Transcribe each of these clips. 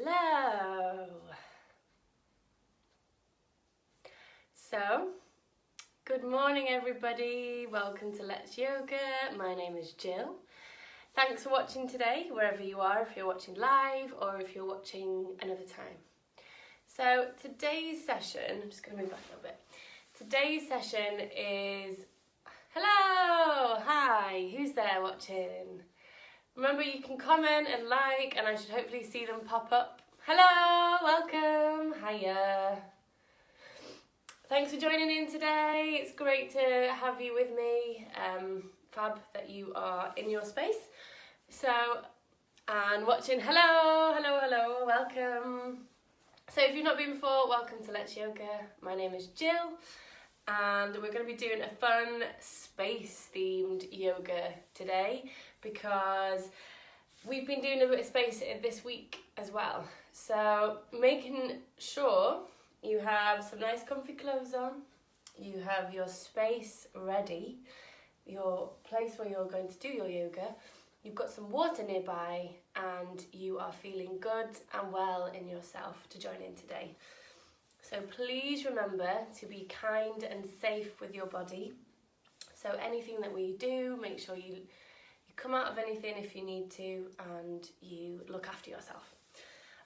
Hello. So, good morning everybody. Welcome to Let's Yoga. My name is Gill. Thanks for watching today, wherever you are, if you're watching live or if you're watching another time. So today's session, I'm just going to move back a little bit. Today's session is, hello, hi, who's there watching? Remember, you can comment and like, and I should hopefully see them pop up. Hello, welcome, hiya. Thanks for joining in today. It's great to have you with me. Fab that you are in your space. So, and watching, hello, hello, hello, welcome. So if you've not been before, welcome to Let's Yoga. My name is Gill, and we're going to be doing a fun space-themed yoga today because we've been doing a bit of space this week as well. So making sure you have some nice comfy clothes on, you have your space ready, your place where you're going to do your yoga, you've got some water nearby, and you are feeling good and well in yourself to join in today. So please remember to be kind and safe with your body. So anything that we do, make sure you come out of anything if you need to, and you look after yourself.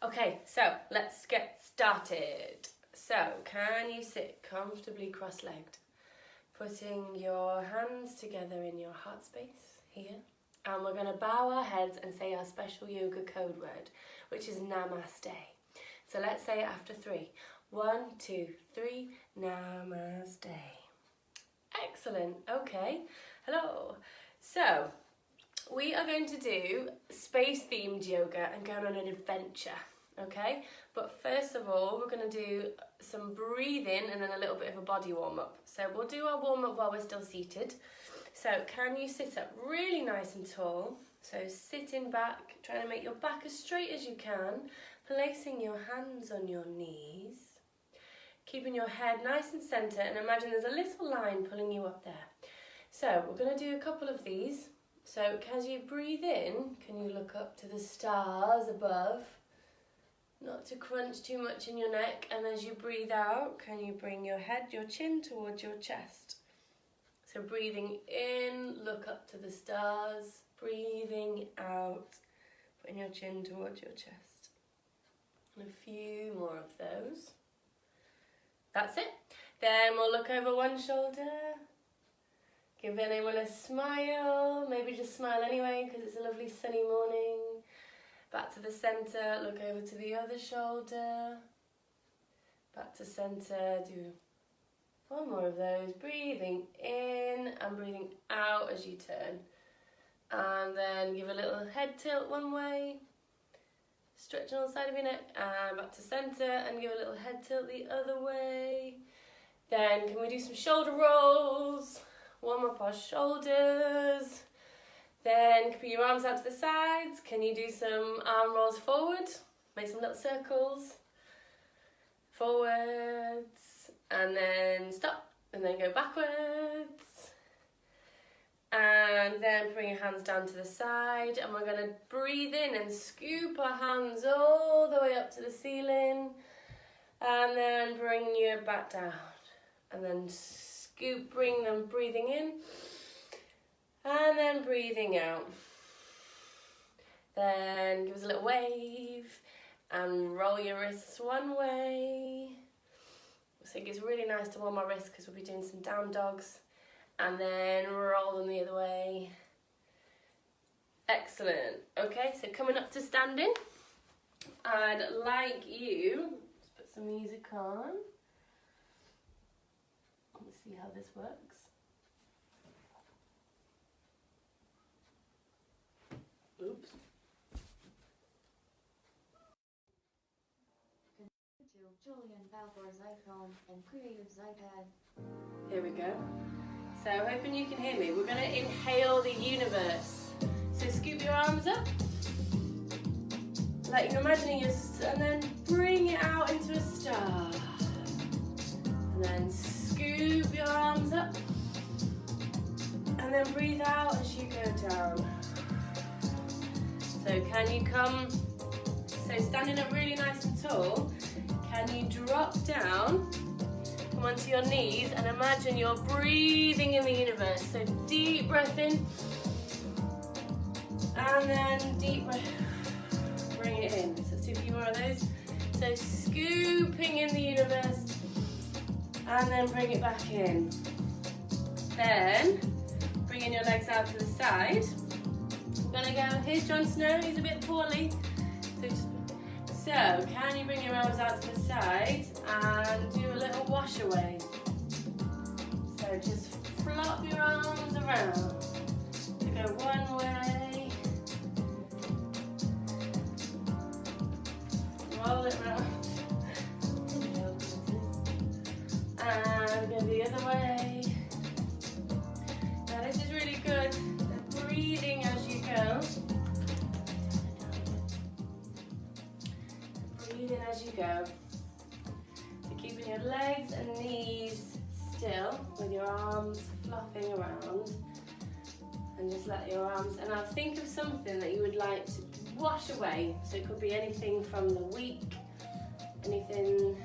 Okay, so let's get started. So can you sit comfortably cross-legged, putting your hands together in your heart space here, and we're going to bow our heads and say our special yoga code word, which is Namaste. So let's say it after 3. 1, 2, 3, Namaste. Excellent, okay, hello. So we are going to do space-themed yoga and go on an adventure, okay? But first of all, we're going to do some breathing and then a little bit of a body warm-up. So we'll do our warm-up while we're still seated. So can you sit up really nice and tall? So sitting back, trying to make your back as straight as you can, placing your hands on your knees, keeping your head nice and centre, and imagine there's a little line pulling you up there. So we're going to do a couple of these. So as you breathe in, can you look up to the stars above? Not to crunch too much in your neck. And as you breathe out, can you bring your head, your chin towards your chest? So breathing in, look up to the stars. Breathing out, putting your chin towards your chest. And a few more of those. That's it. Then we'll look over one shoulder. Give anyone a smile. Maybe just smile anyway because it's a lovely sunny morning. Back to the centre, look over to the other shoulder. Back to centre, do one more of those. Breathing in and breathing out as you turn. And then give a little head tilt one way. Stretch on the side of your neck and back to centre and give a little head tilt the other way. Then can we do some shoulder rolls? Warm up our shoulders. Then put your arms out to the sides. Can you do some arm rolls forward? Make some little circles. Forwards. And then stop. And then go backwards. And then bring your hands down to the side. And we're going to breathe in and scoop our hands all the way up to the ceiling. And then bring you back down. And then scoop, bring them breathing in. And then breathing out. Then give us a little wave and roll your wrists one way. I think it's really nice to warm our wrists because we'll be doing some down dogs. And then roll them the other way. Excellent. Okay, so coming up to standing, I'd like you, let's put some music on. Let's see how this works. Oops. Julian Balfour's iPhone and Creative's iPad. Here we go. So hoping you can hear me. We're going to inhale the universe. So scoop your arms up, like you're imagining and then bring it out into a star. And then scoop your arms up, and then breathe out as you go down. So can you come So standing up really nice and tall, can you drop down, come onto your knees and imagine you're breathing in the universe. So deep breath in, and then deep breath, bring it in. So let's do a few more of those. So scooping in the universe, and then bring it back in. Then, bringing your legs out to the side. We're gonna go, here's Jon Snow, he's a bit poorly. So can you bring your arms out to the side and do a little wash away? So just flop your arms around. So go one way, roll it round, and go the other way. Now this is really good, breathing as you go. Breathing as you go. So keeping your legs and knees still with your arms flopping around. And just let your arms, and now think of something that you would like to wash away. So it could be anything from the week, anything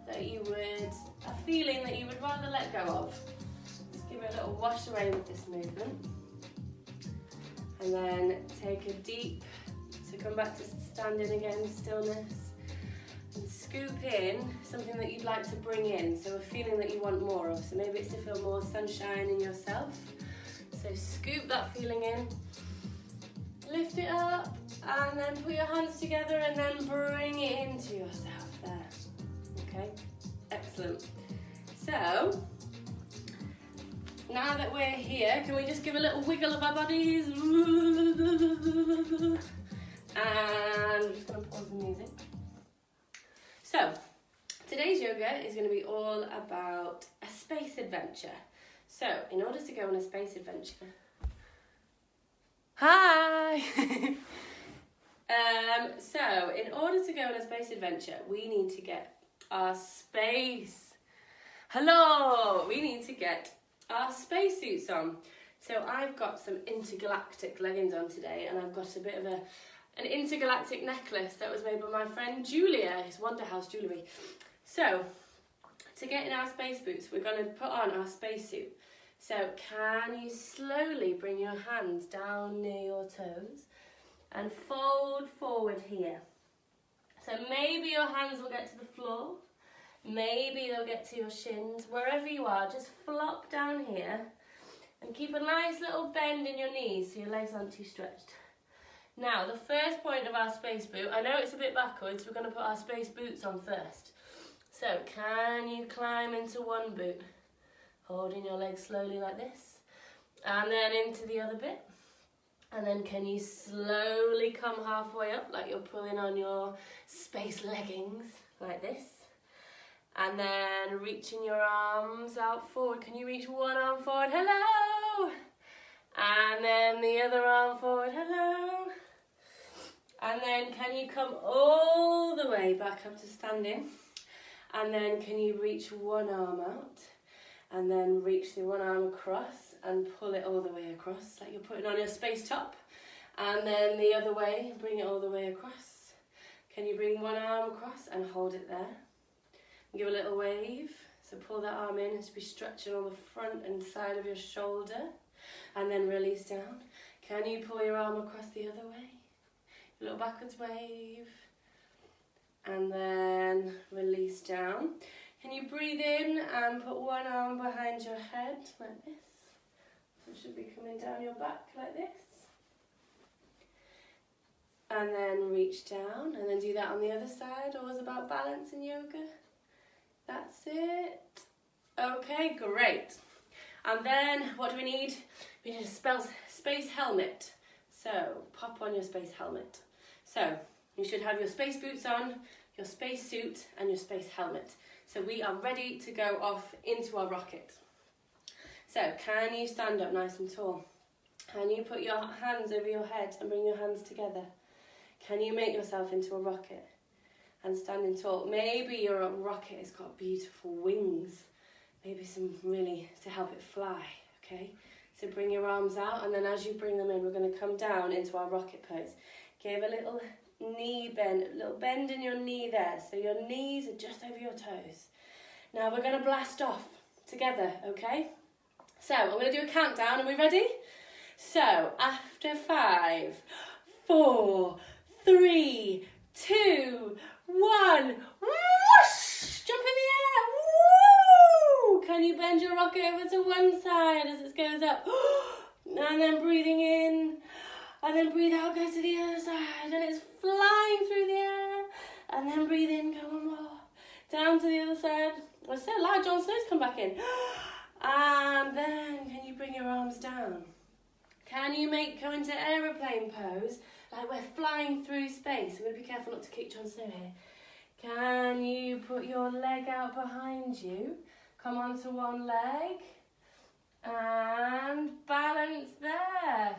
that you would, a feeling that you would rather let go of. Just give it a little wash away with this movement. And then take a deep, so come back to standing again, stillness. And scoop in something that you'd like to bring in, so a feeling that you want more of. So maybe it's to feel more sunshine in yourself. So scoop that feeling in, lift it up, and then put your hands together and then bring it into yourself there. Okay, excellent. So, now that we're here, can we just give a little wiggle of our bodies? And I'm just going to pause the music. So, today's yoga is going to be all about a space adventure. So, in order to go on a space adventure... Hi! So, in order to go on a space adventure, we need to get our space... Hello! We need to get our spacesuits on. So I've got some intergalactic leggings on today, and I've got a bit of an intergalactic necklace that was made by my friend Julia, it's Wonder House Jewellery. So to get in our space boots, we're going to put on our spacesuit. So can you slowly bring your hands down near your toes and fold forward here. So maybe your hands will get to the floor. Maybe they'll get to your shins. Wherever you are, just flop down here and keep a nice little bend in your knees so your legs aren't too stretched. Now, the first point of our space boot, I know it's a bit backwards, we're going to put our space boots on first. So, can you climb into one boot? Holding your legs slowly like this. And then into the other bit. And then can you slowly come halfway up like you're pulling on your space leggings like this. And then reaching your arms out forward. Can you reach one arm forward? Hello! And then the other arm forward. Hello! And then can you come all the way back up to standing? And then can you reach one arm out? And then reach the one arm across and pull it all the way across like you're putting on your space top. And then the other way, bring it all the way across. Can you bring one arm across and hold it there? Give a little wave, so pull that arm in and just be stretching on the front and side of your shoulder, and then release down. Can you pull your arm across the other way? A little backwards wave, and then release down. Can you breathe in and put one arm behind your head like this? So it should be coming down your back like this. And then reach down, and then do that on the other side. Always about balance in yoga. That's it. Okay, great. And then what do we need? We need a space helmet. So pop on your space helmet. So you should have your space boots on, your space suit and your space helmet. So we are ready to go off into our rocket. So can you stand up nice and tall? Can you put your hands over your head and bring your hands together? Can you make yourself into a rocket? And standing tall. Maybe your rocket has got beautiful wings. Maybe some really to help it fly, okay? So bring your arms out, and then as you bring them in, we're going to come down into our rocket pose. Give a little knee bend, a little bend in your knee there. So your knees are just over your toes. Now we're going to blast off together, okay? So I'm going to do a countdown. Are we ready? So after 5, 4, 3, 2, 1, whoosh! Jump in the air. Woo! Can you bend your rocket over to one side as it goes up? And then breathing in. And then breathe out, go to the other side. And it's flying through the air. And then breathe in, go one more. Down to the other side. I so loud, Jon Snow's come back in. And then can you bring your arms down? Can you go into aeroplane pose? Like we're flying through space. I'm going to be careful not to kick Jon Snow here. Can you put your leg out behind you? Come onto one leg. And balance there.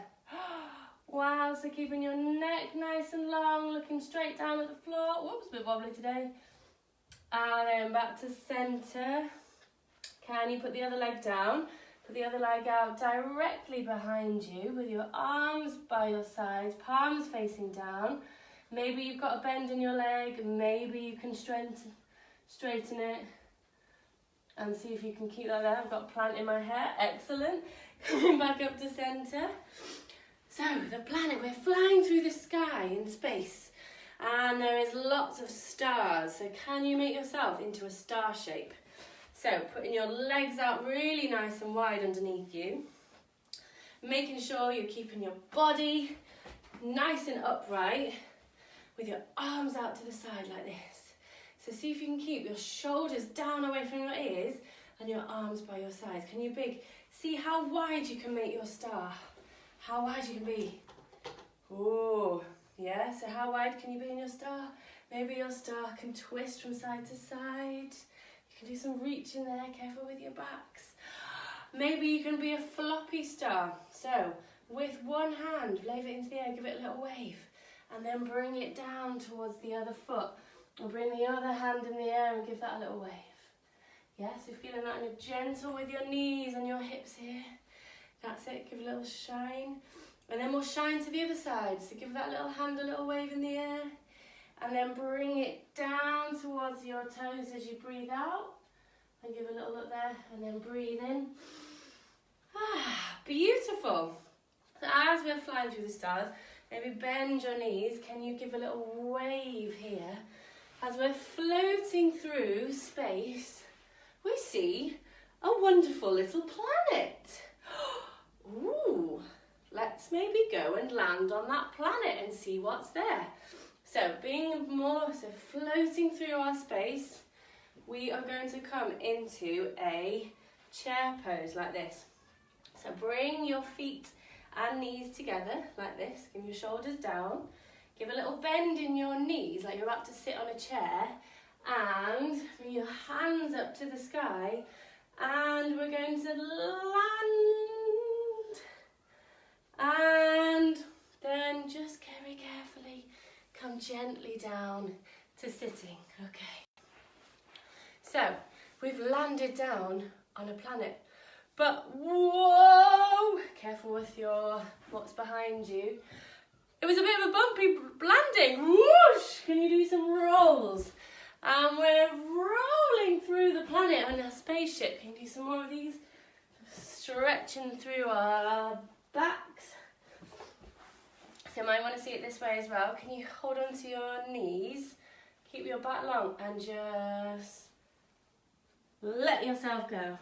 Wow, so keeping your neck nice and long, looking straight down at the floor. Whoops, a bit wobbly today. And then back to centre. Can you put the other leg down? Put the other leg out directly behind you with your arms by your sides, palms facing down. Maybe you've got a bend in your leg, maybe you can straighten it. And see if you can keep that there. I've got a plant in my hair, excellent. Coming back up to centre. So, the planet, we're flying through the sky in space. And there is lots of stars. So can you make yourself into a star shape? So putting your legs out really nice and wide underneath you. Making sure you're keeping your body nice and upright with your arms out to the side like this. So see if you can keep your shoulders down away from your ears and your arms by your sides. Can you see how wide you can make your star? How wide you can be. Ooh. Yeah, so how wide can you be in your star? Maybe your star can twist from side to side. You can do some reaching there, careful with your backs. Maybe you can be a floppy star. So, with one hand, wave it into the air, give it a little wave. And then bring it down towards the other foot. And bring the other hand in the air and give that a little wave. Yeah, so feeling that, and you're gentle with your knees and your hips here. That's it, give a little shine. And then we'll shine to the other side. So give that little hand a little wave in the air. And then bring it down towards your toes as you breathe out. And give a little look there. And then breathe in. Ah, beautiful. So as we're flying through the stars, maybe bend your knees. Can you give a little wave here? As we're floating through space, we see a wonderful little planet. Ooh. Let's maybe go and land on that planet and see what's there. So floating through our space, we are going to come into a chair pose like this. So bring your feet and knees together like this. Give your shoulders down. Give a little bend in your knees like you're about to sit on a chair. And bring your hands up to the sky. And we're going to land. And then just very carefully come gently down to sitting. Okay. So we've landed down on a planet. But whoa! Careful with what's behind you. It was a bit of a bumpy landing. Whoosh! Can you do some rolls? And we're rolling through the planet on a spaceship. Can you do some more of these? Stretching through our backs. So you might want to see it this way as well. Can you hold on to your knees? Keep your back long and just let yourself go.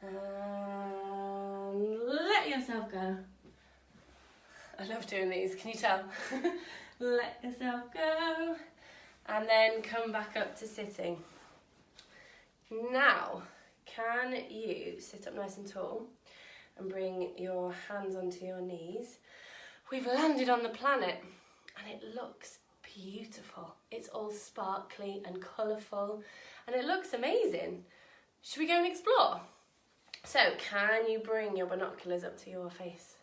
And let yourself go. I love doing these, can you tell? Let yourself go. And then come back up to sitting. Now, can you sit up nice and tall and bring your hands onto your knees? We've landed on the planet and it looks beautiful. It's all sparkly and colourful and it looks amazing. Should we go and explore? So, can you bring your binoculars up to your face?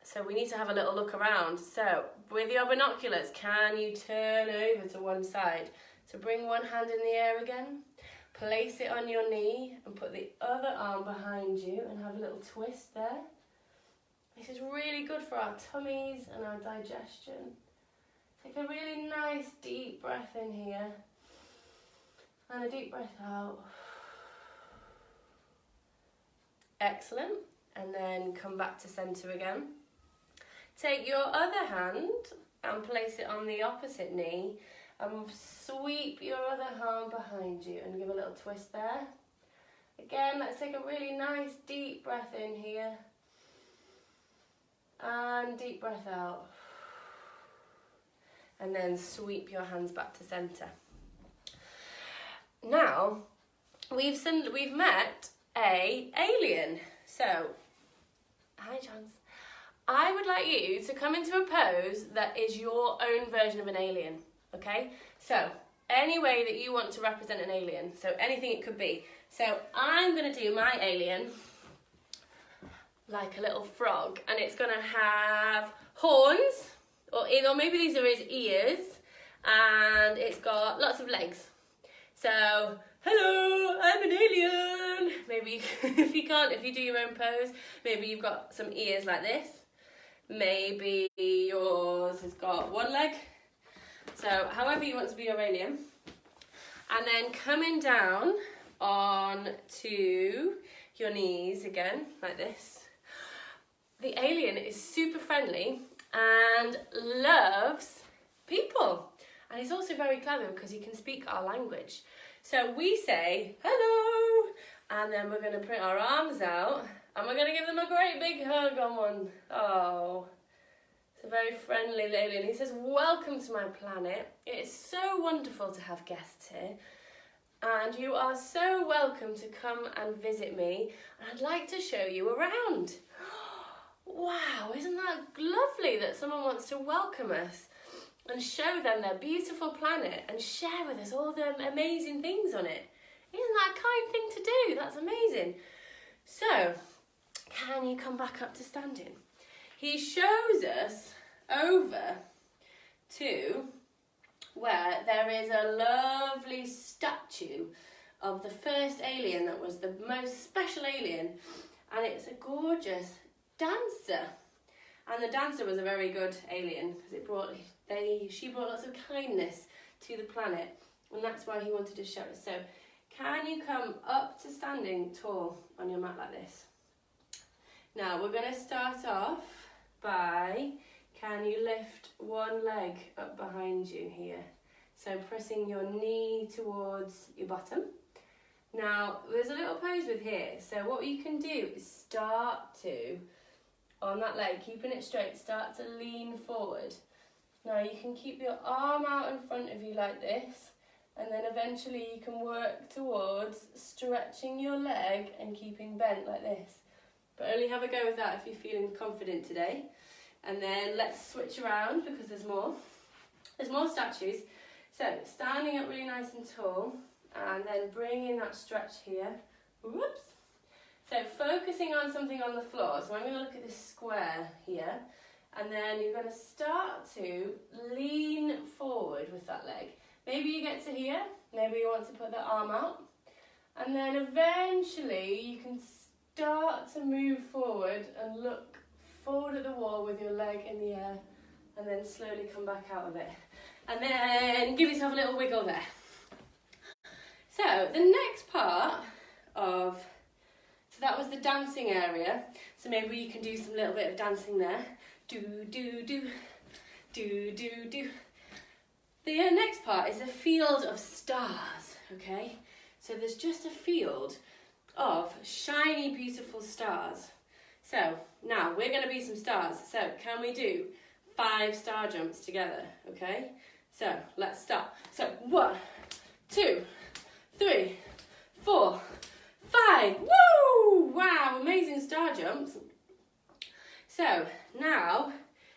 So we need to have a little look around. So with your binoculars, can you turn over to one side? So bring one hand in the air again, place it on your knee and put the other arm behind you and have a little twist there. This is really good for our tummies and our digestion. Take a really nice deep breath in here and a deep breath out. Excellent. And then come back to centre again. Take your other hand and place it on the opposite knee and sweep your other arm behind you and give a little twist there. Again, let's take a really nice deep breath in here and deep breath out. And then sweep your hands back to centre. Now, we've met a alien. So, hi Chance. I would like you to come into a pose that is your own version of an alien, okay? So, any way that you want to represent an alien, so anything it could be. So, I'm going to do my alien like a little frog, and it's going to have horns, or maybe these are his ears, and it's got lots of legs. So, hello, I'm an alien. Maybe if you do your own pose, maybe you've got some ears like this. Maybe yours has got one leg. So, however you want to be your alien. And then coming down on to your knees again, like this. The alien is super friendly and loves people. And he's also very clever because he can speak our language. So we say, hello, and then we're going to put our arms out and we're going to give them a great big hug on one. Oh, it's a very friendly alien. He says, welcome to my planet. It is so wonderful to have guests here. And you are so welcome to come and visit me. And I'd like to show you around. Wow, isn't that lovely that someone wants to welcome us and show them their beautiful planet and share with us all the amazing things on it? Isn't that a kind thing to do? That's amazing. So, can you come back up to standing? He shows us over to where there is a lovely statue of the first alien that was the most special alien, and it's a gorgeous dancer. And the dancer was a very good alien because she brought lots of kindness to the planet, and that's why he wanted to show us. So can you come up to standing tall on your mat like this? Now we're going to start off by, can you lift one leg up behind you here? So pressing your knee towards your bottom. Now there's a little pose with here, so what you can do is start to, on that leg, keeping it straight, start to lean forward. Now you can keep your arm out in front of you like this, and then eventually you can work towards stretching your leg and keeping bent like this. But only have a go with that if you're feeling confident today. And then let's switch around because there's more. There's more statues. So standing up really nice and tall, and then bringing that stretch here. Whoops. So focusing on something on the floor. So I'm going to look at this square here, and then you're going to start to lean forward with that leg. Maybe you get to here, maybe you want to put the arm out, and then eventually you can start to move forward and look forward at the wall with your leg in the air, and then slowly come back out of it. And then give yourself a little wiggle there. So the next part of, so that was the dancing area. So maybe you can do some little bit of dancing there. Do, do, do, do, do, do. The next part is a field of stars, okay? So there's just a field of shiny, beautiful stars. So now we're going to be some stars. So can we do 5 star jumps together, okay? So let's start. So 1, 2, 3, 4, 5. Woo! Wow, amazing star jumps. So now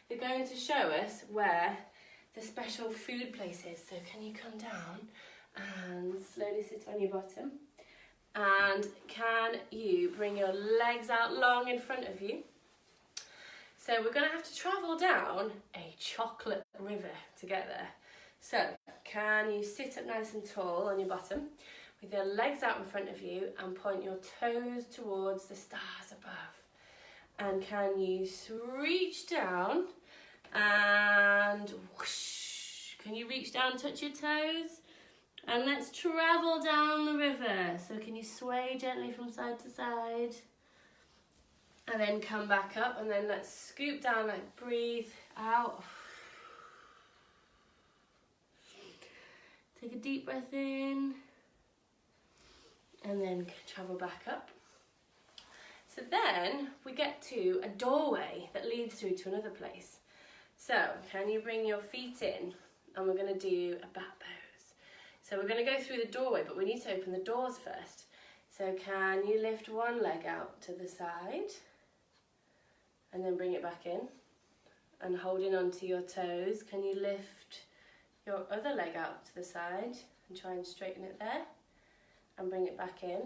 you're going to show us where the special food place is. So can you come down and slowly sit on your bottom? And can you bring your legs out long in front of you? So we're going to have to travel down a chocolate river to get there. So can you sit up nice and tall on your bottom with your legs out in front of you and point your toes towards the stars above? And can you reach down and whoosh. Can you reach down, touch your toes? And let's travel down the river. So can you sway gently from side to side? And then come back up, and then let's scoop down, like breathe out. Take a deep breath in. And then travel back up. So then we get to a doorway that leads through to another place. So can you bring your feet in? And we're going to do a bat pose. So we're going to go through the doorway, but we need to open the doors first. So can you lift one leg out to the side? And then bring it back in. And holding onto your toes, can you lift your other leg out to the side and try and straighten it there? And bring it back in.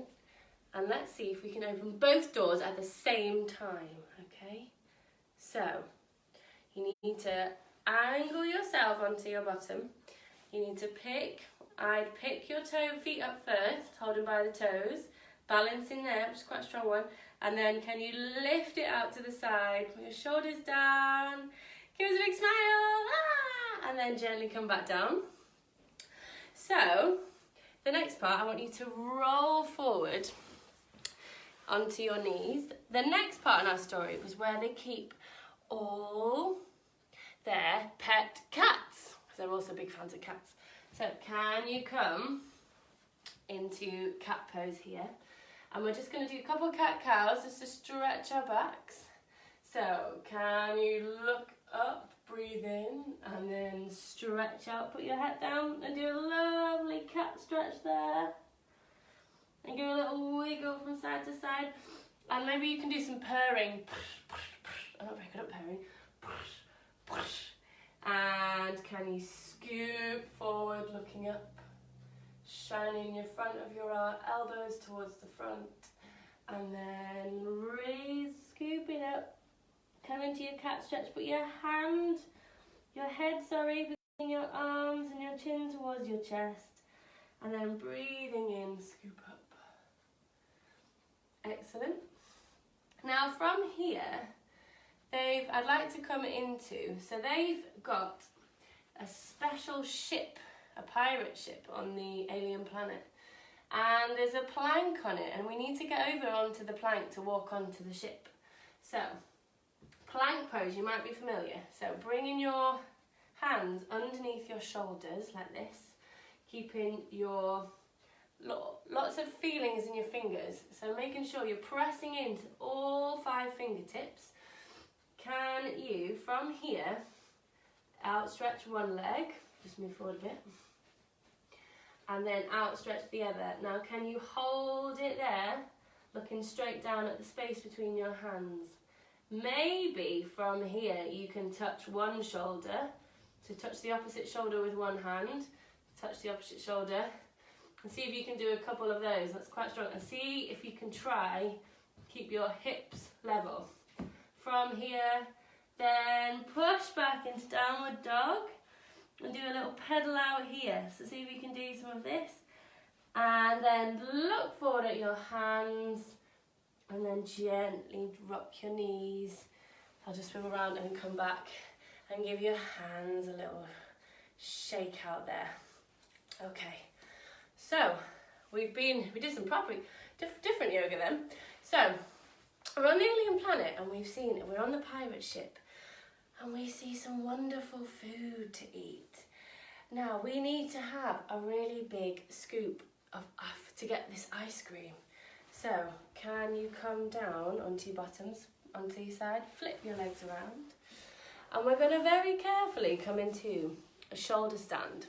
And let's see if we can open both doors at the same time, okay? So, you need to angle yourself onto your bottom. You need to I'd pick your feet up first, holding by the toes, balancing there, which is quite a strong one. And then can you lift it out to the side, put your shoulders down, give us a big smile, and then gently come back down. So, the next part, I want you to roll forward onto your knees. The next part in our story was where they keep all their pet cats, because they're also big fans of cats. So can you come into cat pose here? And we're just going to do a couple of cat cows just to stretch our backs. So can you look up, breathe in, and then stretch out, put your head down and do a lovely cat stretch there. And give a little wiggle from side to side. And maybe you can do some purring. I'm not very good at purring. And can you scoop forward, looking up, shining your front of your elbows towards the front. And then raise, scooping up. Come into your cat stretch. Put your head, between your arms and your chin towards your chest. And then breathing in, scoop up. Excellent. Now from here, I'd like to come into, so they've got a special ship, a pirate ship on the alien planet. And there's a plank on it, and we need to get over onto the plank to walk onto the ship. So, plank pose, you might be familiar. So bringing your hands underneath your shoulders like this, keeping your lots of feelings in your fingers, so making sure you're pressing into all 5 fingertips. Can you, from here, outstretch one leg, just move forward a bit, and then outstretch the other. Now can you hold it there, looking straight down at the space between your hands? Maybe from here you can touch one shoulder, so touch the opposite shoulder with one hand, touch the opposite shoulder, and see if you can do a couple of those. That's quite strong. And see if you can keep your hips level. From here, then push back into downward dog and do a little pedal out here. So see if you can do some of this. And then look forward at your hands and then gently rock your knees. I'll just swim around and come back and give your hands a little shake out there. Okay. So, we did some different yoga then. So, we're on the alien planet and we're on the pirate ship and we see some wonderful food to eat. Now, we need to have a really big scoop to get this ice cream. So, can you come down onto your bottoms, onto your side, flip your legs around, and we're going to very carefully come into a shoulder stand.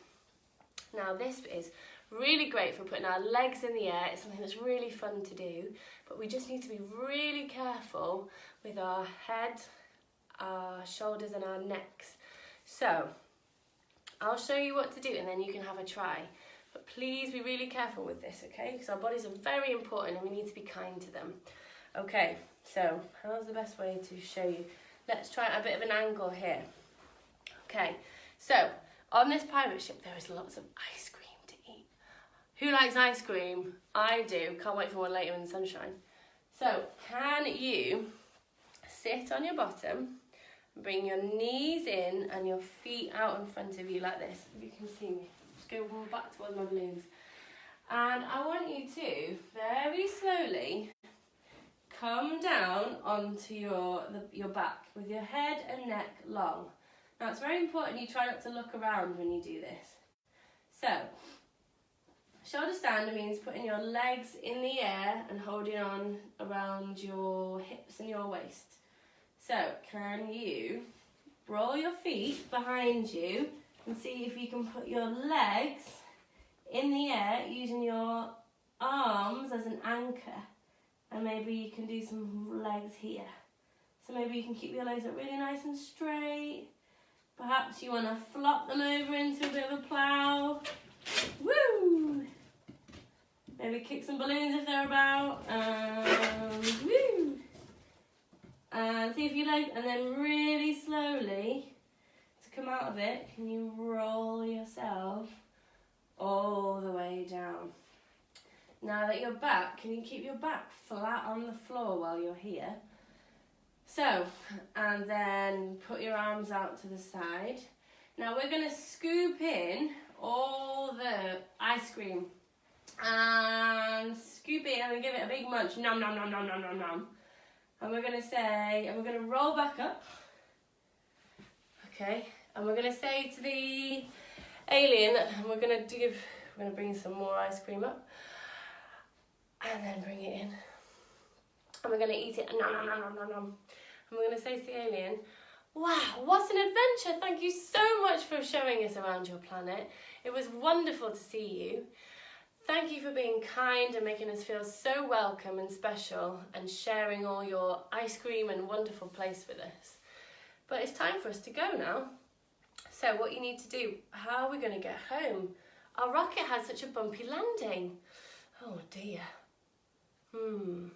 Now, this is really great for putting our legs in the air. It's something that's really fun to do, but we just need to be really careful with our head, our shoulders and our necks. So I'll show you what to do and then you can have a try. But please be really careful with this, okay? Because our bodies are very important and we need to be kind to them. Okay, so how's the best way to show you? Let's try a bit of an angle here. Okay, so on this pirate ship there is lots of ice cream. Who likes ice cream? I do. Can't wait for one later in the sunshine. So, can you sit on your bottom, bring your knees in and your feet out in front of you like this. If you can see me, just go back towards my balloons. And I want you to, very slowly, come down onto your back with your head and neck long. Now it's very important you try not to look around when you do this. So, shoulder stand means putting your legs in the air and holding on around your hips and your waist. So, can you roll your feet behind you and see if you can put your legs in the air using your arms as an anchor, and maybe you can do some legs here. So maybe you can keep your legs up really nice and straight. Perhaps you want to flop them over into a bit of a plough. Woo! Maybe kick some balloons if they're about. Woo! And see if you like, and then really slowly, to come out of it, can you roll yourself all the way down. Now that you're back, can you keep your back flat on the floor while you're here? So, and then put your arms out to the side. Now we're going to scoop in all the ice cream. And scoop it and give it a big munch. Nom, nom, nom, nom, nom, nom, nom. And we're going to say, and we're going to roll back up. Okay, and we're going to say to the alien, we're going to bring some more ice cream up. And then bring it in. And we're going to eat it. Nom, nom, nom, nom, nom, nom. And we're going to say to the alien, wow, what an adventure. Thank you so much for showing us around your planet. It was wonderful to see you. Thank you for being kind and making us feel so welcome and special and sharing all your ice cream and wonderful place with us. But it's time for us to go now. So what you need to do, how are we going to get home? Our rocket had such a bumpy landing. Oh dear. The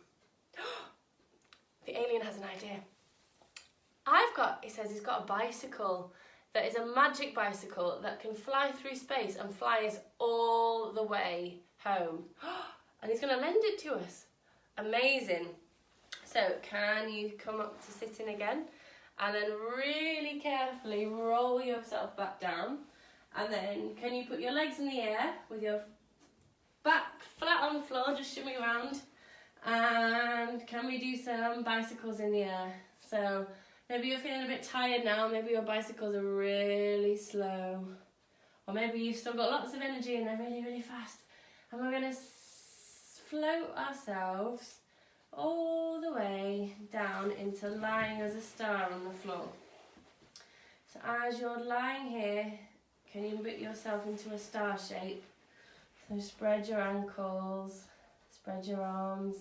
alien has an idea. He says he's got a bicycle that is a magic bicycle that can fly through space and flies all the way home. And he's going to lend it to us. Amazing. So can you come up to sitting again? And then really carefully roll yourself back down. And then can you put your legs in the air with your back flat on the floor, just shimmy around. And can we do some bicycles in the air? So maybe you're feeling a bit tired now, maybe your bicycles are really slow. Or maybe you've still got lots of energy and they're really, really fast. And we're going to float ourselves all the way down into lying as a star on the floor. So as you're lying here, can you put yourself into a star shape? So spread your ankles, spread your arms.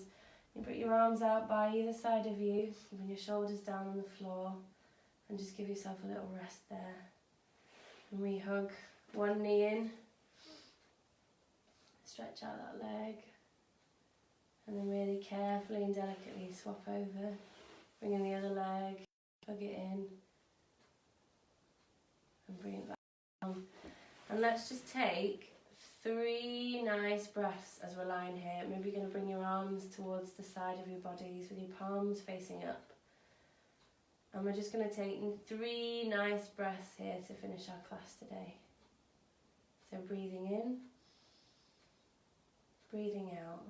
You put your arms out by either side of you, bring your shoulders down on the floor, and just give yourself a little rest there. And we hug one knee in, stretch out that leg, and then really carefully and delicately swap over, bring in the other leg, hug it in, and bring it back down. And let's just take 3 nice breaths as we're lying here. Maybe you're going to bring your arms towards the side of your bodies with your palms facing up. And we're just going to take 3 nice breaths here to finish our class today. So breathing in, breathing out,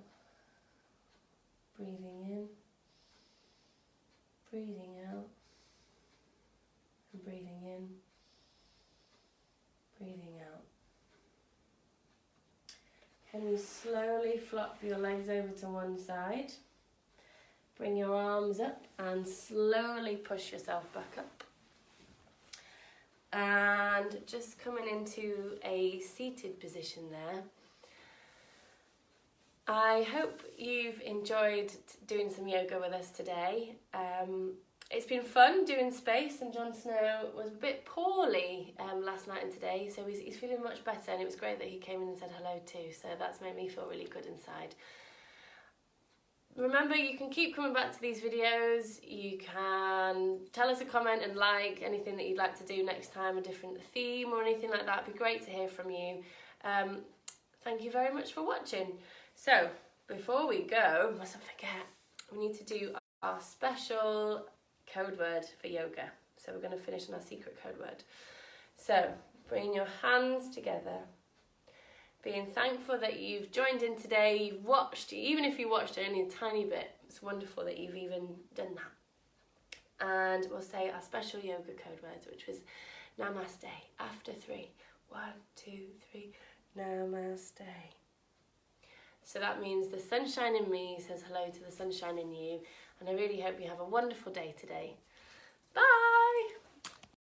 breathing in, breathing out, and breathing in, breathing out. Can you slowly flop your legs over to one side? Bring your arms up and slowly push yourself back up. And just coming into a seated position there. I hope you've enjoyed doing some yoga with us today. It's been fun doing space, and Jon Snow was a bit poorly last night and today, so he's feeling much better, and it was great that he came in and said hello too, so that's made me feel really good inside. Remember, you can keep coming back to these videos. You can tell us a comment and like anything that you'd like to do next time, a different theme or anything like that. It'd be great to hear from you. Thank you very much for watching. So, before we go, mustn't forget, we need to do our special code word for yoga. So we're going to finish on our secret code word. So bring your hands together, being thankful that you've joined in today, you've watched, even if you watched only a tiny bit, it's wonderful that you've even done that. And we'll say our special yoga code words, which was Namaste, after 3. 1, 2, 3, Namaste. So that means the sunshine in me says hello to the sunshine in you, and I really hope you have a wonderful day today. Bye!